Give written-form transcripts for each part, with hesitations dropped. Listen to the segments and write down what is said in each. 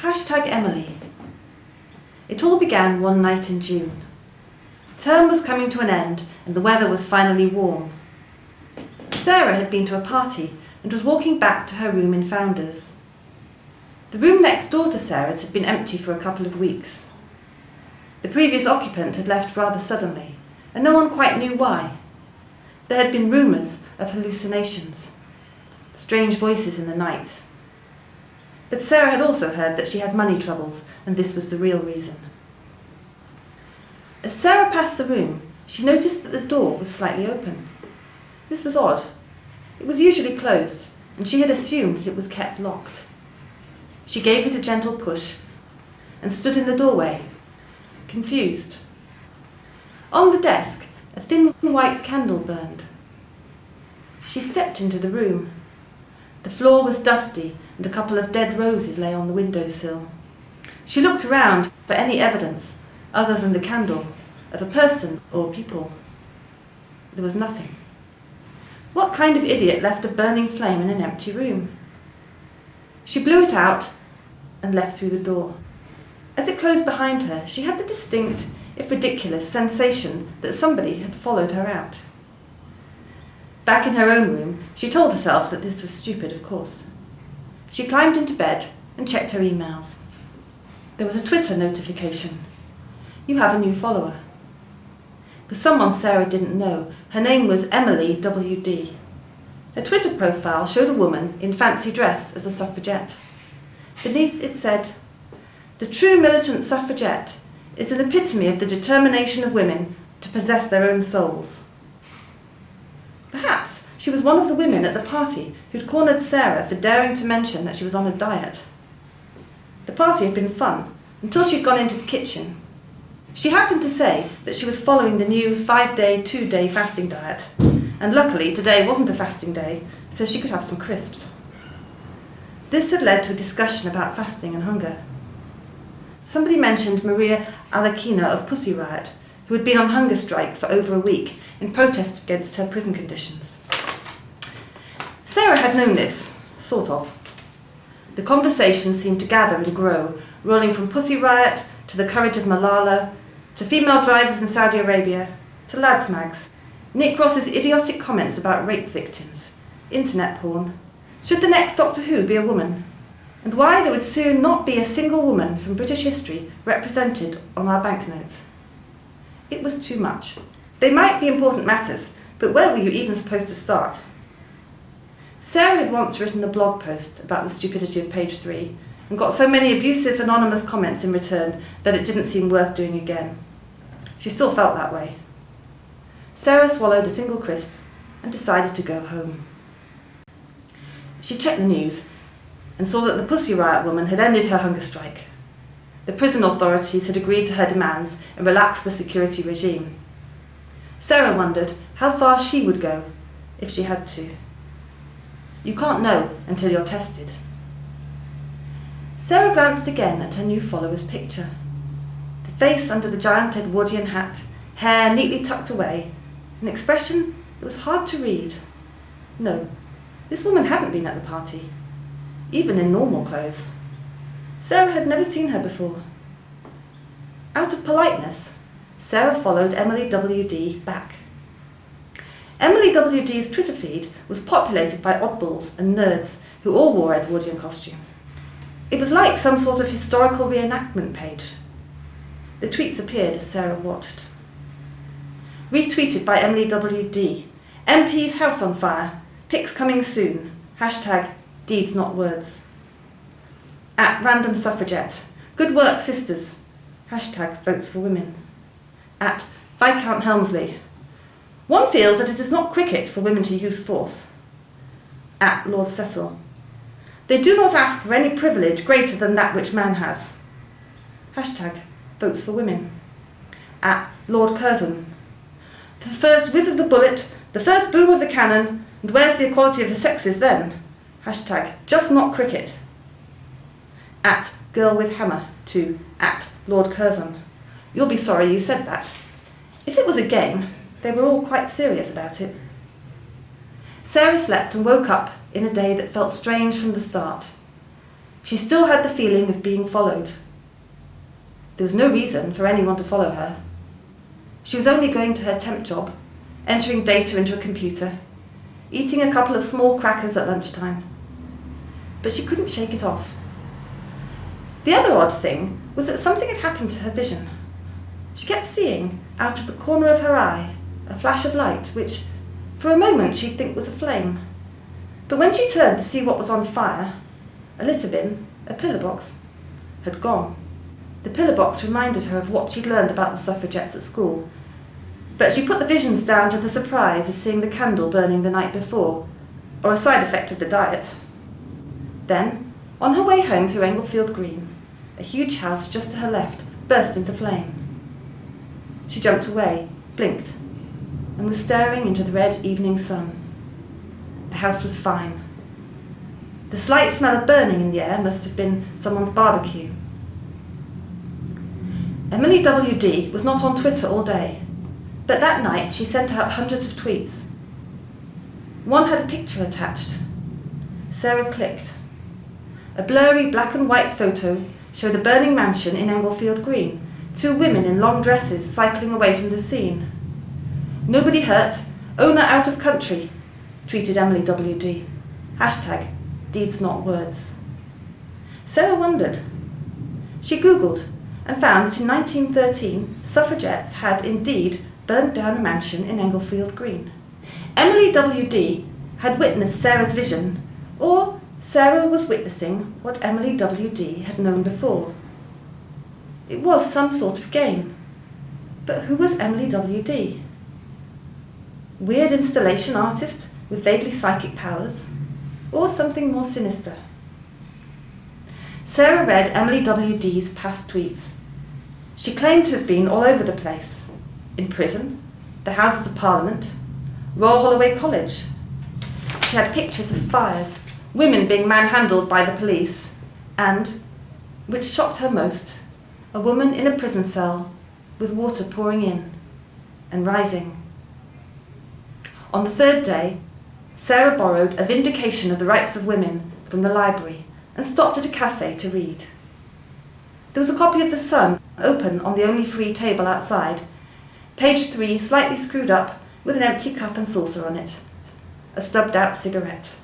#Emily. It all began one night in June. Term was coming to an end and the weather was finally warm. Sarah had been to a party and was walking back to her room in Founders. The room next door to Sarah's had been empty for a couple of weeks. The previous occupant had left rather suddenly, and no one quite knew why. There had been rumours of hallucinations, strange voices in the night. But Sarah had also heard that she had money troubles, and this was the real reason. As Sarah passed the room, she noticed that the door was slightly open. This was odd. It was usually closed, and she had assumed that it was kept locked. She gave it a gentle push and stood in the doorway, confused. On the desk, a thin white candle burned. She stepped into the room. The floor was dusty and a couple of dead roses lay on the windowsill. She looked around for any evidence, other than the candle, of a person or people. There was nothing. What kind of idiot left a burning flame in an empty room? She blew it out and left through the door. As it closed behind her, she had the distinct, if ridiculous, sensation that somebody had followed her out. Back in her own room, she told herself that this was stupid, of course. She climbed into bed and checked her emails. There was a Twitter notification. You have a new follower. For someone Sarah didn't know, her name was Emily WD. Her Twitter profile showed a woman in fancy dress as a suffragette. Beneath it said, "The true militant suffragette is an epitome of the determination of women to possess their own souls." Perhaps she was one of the women at the party who'd cornered Sarah for daring to mention that she was on a diet. The party had been fun until she'd gone into the kitchen. She happened to say that she was following the new 5-day, 2-day fasting diet, and luckily today wasn't a fasting day, so she could have some crisps. This had led to a discussion about fasting and hunger. Somebody mentioned Maria Alakina of Pussy Riot, who had been on hunger strike for over a week in protest against her prison conditions. Sarah had known this, sort of. The conversation seemed to gather and grow, rolling from Pussy Riot to the courage of Malala, to female drivers in Saudi Arabia, to lads mags, Nick Ross's idiotic comments about rape victims, internet porn, should the next Doctor Who be a woman, and why there would soon not be a single woman from British history represented on our banknotes. It was too much. They might be important matters, but where were you even supposed to start? Sarah had once written a blog post about the stupidity of page 3 and got so many abusive anonymous comments in return that it didn't seem worth doing again. She still felt that way. Sarah swallowed a single crisp and decided to go home. She checked the news and saw that the Pussy Riot woman had ended her hunger strike. The prison authorities had agreed to her demands and relaxed the security regime. Sarah wondered how far she would go if she had to. You can't know until you're tested. Sarah glanced again at her new follower's picture. The face under the giant Edwardian hat, hair neatly tucked away, an expression that was hard to read. No, this woman hadn't been at the party, even in normal clothes. Sarah had never seen her before. Out of politeness, Sarah followed Emily WD back. Emily WD's Twitter feed was populated by oddballs and nerds who all wore Edwardian costume. It was like some sort of historical reenactment page. The tweets appeared as Sarah watched. Retweeted by Emily WD. MP's house on fire. Pics coming soon. #deeds not words. At random suffragette. Good work, sisters. #votes for women. At Viscount Helmsley. One feels that it is not cricket for women to use force. At Lord Cecil. They do not ask for any privilege greater than that which man has. #votes for women. At Lord Curzon. The first whiz of the bullet, the first boom of the cannon, and where's the equality of the sexes then? #just not cricket. At Girl with Hammer to at Lord Curzon. You'll be sorry you said that. If it was a game, they were all quite serious about it. Sarah slept and woke up in a day that felt strange from the start. She still had the feeling of being followed. There was no reason for anyone to follow her. She was only going to her temp job, entering data into a computer, eating a couple of small crackers at lunchtime. But she couldn't shake it off. The other odd thing was that something had happened to her vision. She kept seeing, out of the corner of her eye, a flash of light, which, for a moment, she'd think was a flame. But when she turned to see what was on fire, a litter bin, a pillar box, had gone. The pillar box reminded her of what she'd learned about the suffragettes at school, but she put the visions down to the surprise of seeing the candle burning the night before, or a side effect of the diet. Then, on her way home through Englefield Green, a huge house just to her left burst into flame. She jumped away, blinked, and was staring into the red evening sun. The house was fine. The slight smell of burning in the air must have been someone's barbecue. Emily W.D. was not on Twitter all day, but that night she sent out hundreds of tweets. One had a picture attached. Sarah clicked. A blurry black and white photo showed a burning mansion in Englefield Green, 2 women in long dresses cycling away from the scene. "Nobody hurt, owner out of country," tweeted Emily W.D. Hashtag deeds not words. Sarah wondered. She Googled and found that in 1913 suffragettes had indeed burnt down a mansion in Englefield Green. Emily W.D. had witnessed Sarah's vision, or Sarah was witnessing what Emily W.D. had known before. It was some sort of game. But who was Emily W.D.? Weird installation artist with vaguely psychic powers, or something more sinister? Sarah read Emily W.D.'s past tweets. She claimed to have been all over the place. In prison, the Houses of Parliament, Royal Holloway College. She had pictures of fires, women being manhandled by the police, and, which shocked her most, a woman in a prison cell with water pouring in and rising. On the 3rd day, Sarah borrowed A Vindication of the Rights of Women from the library and stopped at a cafe to read. There was a copy of The Sun open on the only free table outside, page 3 slightly screwed up with an empty cup and saucer on it, a stubbed-out cigarette.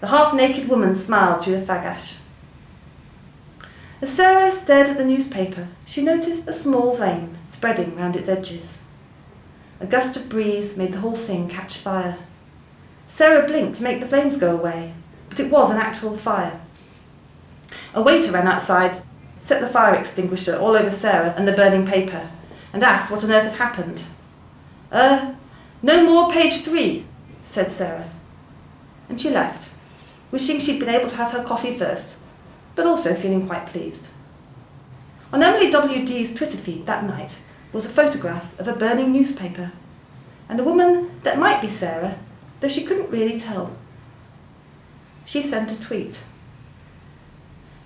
The half-naked woman smiled through the fag ash. As Sarah stared at the newspaper, she noticed a small flame spreading round its edges. A gust of breeze made the whole thing catch fire. Sarah blinked to make the flames go away, but it was an actual fire. A waiter ran outside, set the fire extinguisher all over Sarah and the burning paper, and asked what on earth had happened. No more page 3, said Sarah. And she left, wishing she'd been able to have her coffee first, but also feeling quite pleased. On Emily W.D.'s Twitter feed that night was a photograph of a burning newspaper, and a woman that might be Sarah, though she couldn't really tell. She sent a tweet.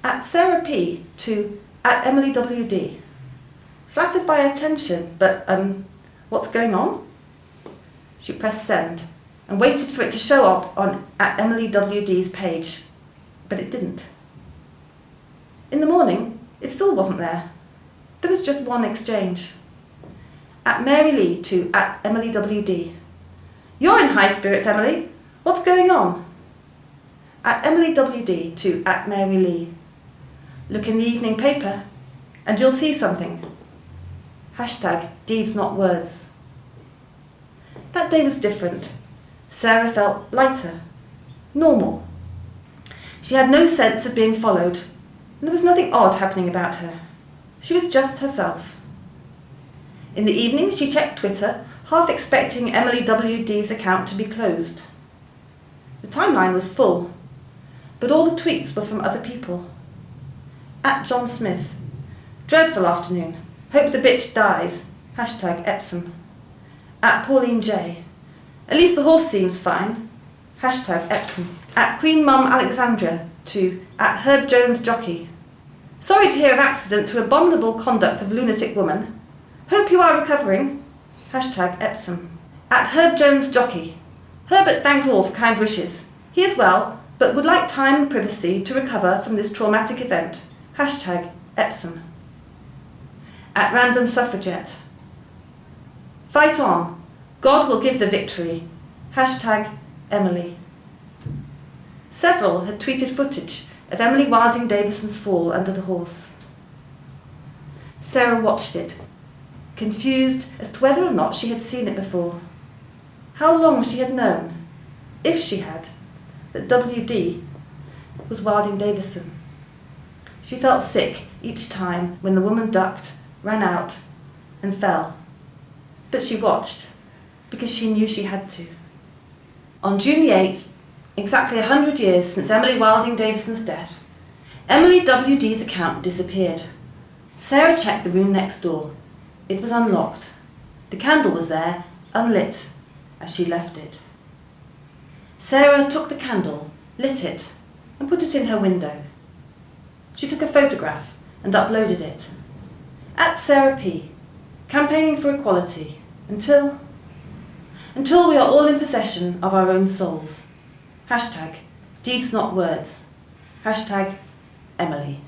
At Sarah P. to at Emily W.D. Flattered by attention, but, what's going on? She pressed send and waited for it to show up on at Emily W.D.'s page, but it didn't. In the morning, it still wasn't there. There was just one exchange. At Mary Lee to at Emily W.D. You're in high spirits, Emily. What's going on? At Emily W.D. to at Mary Lee. Look in the evening paper, and you'll see something. Hashtag deeds not words. That day was different. Sarah felt lighter, normal. She had no sense of being followed, and there was nothing odd happening about her. She was just herself. In the evening, she checked Twitter, half expecting Emily W.D.'s account to be closed. The timeline was full, but all the tweets were from other people. At John Smith. Dreadful afternoon. Hope the bitch dies. Hashtag Epsom. At Pauline J. At least the horse seems fine. Hashtag Epsom. At Queen Mum Alexandra to at Herb Jones Jockey. Sorry to hear of accident through abominable conduct of lunatic woman. Hope you are recovering. Hashtag Epsom. At Herb Jones Jockey. Herbert thanks all for kind wishes. He is well, but would like time and privacy to recover from this traumatic event. Hashtag Epsom. At random suffragette. Fight on. God will give the victory. Hashtag Emily. Several had tweeted footage of Emily Wilding Davison's fall under the horse. Sarah watched it, confused as to whether or not she had seen it before. How long she had known, if she had, that WD was Wilding Davison. She felt sick each time when the woman ducked, ran out, and fell. But she watched, because she knew she had to. On June the 8th, exactly 100 years since Emily Wilding Davison's death, Emily WD's account disappeared. Sarah checked the room next door. It was unlocked. The candle was there, unlit, as she left it. Sarah took the candle, lit it, and put it in her window. She took a photograph and uploaded it. At Sarah P., campaigning for equality, until we are all in possession of our own souls. Hashtag deeds not words. Hashtag Emily.